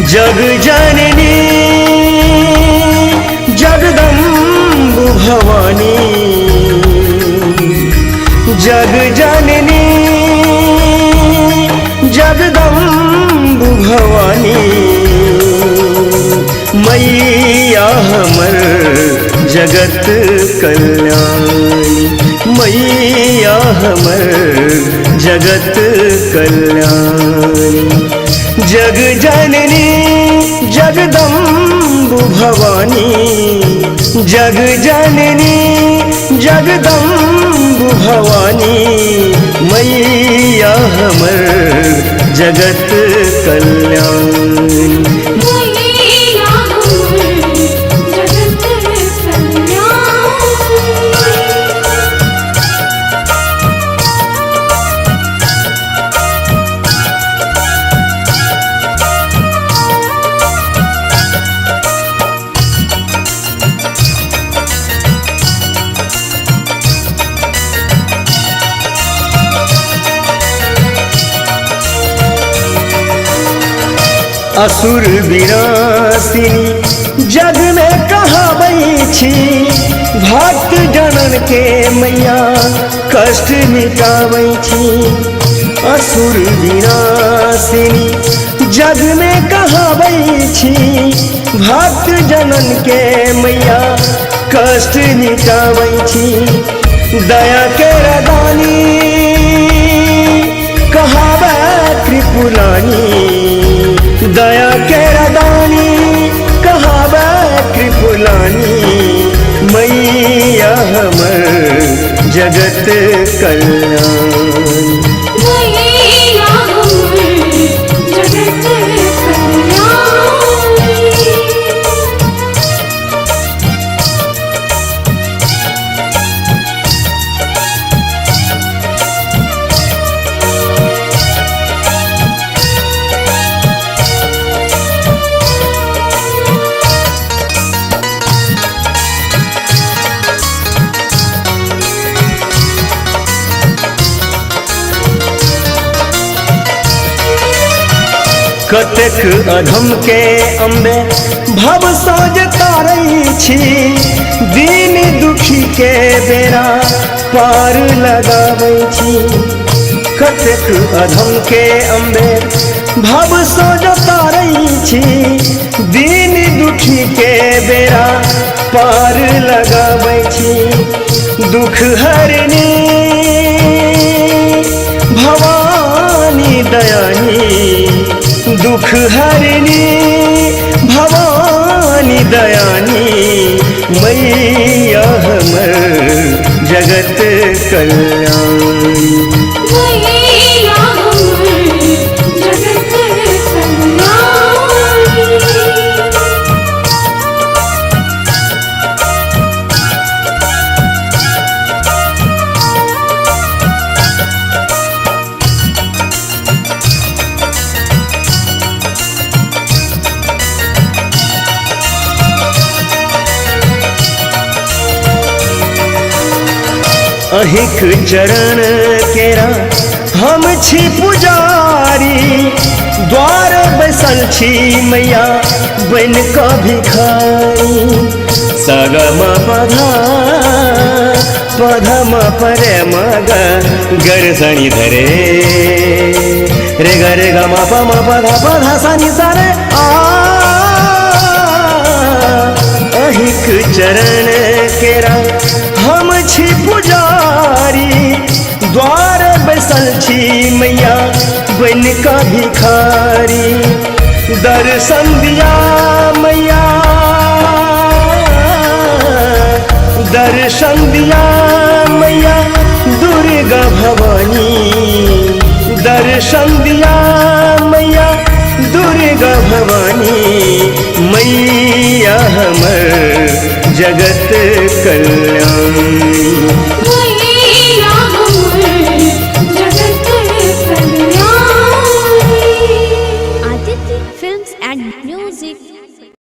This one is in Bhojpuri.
जग जननी जगदम्बु भवानी, जग जननी जगदम्बु भवानी, मैया हमर जगत कल्याणी, मैया हमर जगत कल्याणी। जग जननी जगदम्बु भवानी, जग जननी जगदम्बु भवानी, मैया हमर जगत कल्याणी। असुर विनाशिनी जग में कहावै छी, भक्त जनन के मैया कष्ट मिटावै छी। असुर विनाशिनी जग में कहावै छी, भक्त जनन के मैया कष्ट मिटावै छी। दया के रदानी कहावै त्रिपुरानी, दया के रदानी कहावै त्रिपुरानी, मैया हमर जगत कल्याणी। कतेक अधम के अम्बे भव साज तारै छी, दीन दुखी के बेरा पार लगाबै छी। कतेक अधम के अम्बे भव साज तारै छी, दीन दुखी के बेरा पार लगाबै छी। दुख हरनी भवानी दयानी, दुख हरनी भवानी दयानी, मैया हमर जगत कल्याणी। अहिक चरण केरा हम छी पुजारी, द्वार बैसल छी मैया बन का भिखारी। सगम पधा पधम परे मग गर सनी धरे, रे ग म प म पधा पधा सनी सरे आ। अहिक चरण केरा हम छी पुजारी, द्वार बैसल छी मैया बन का भिखारी। दर्शन दिया मैया, दर्शन दिया मैया दुर्गा भवानी, दर्शन दिया मैया दुर्गा भवानी। मैया हमर जगत कल्याणी।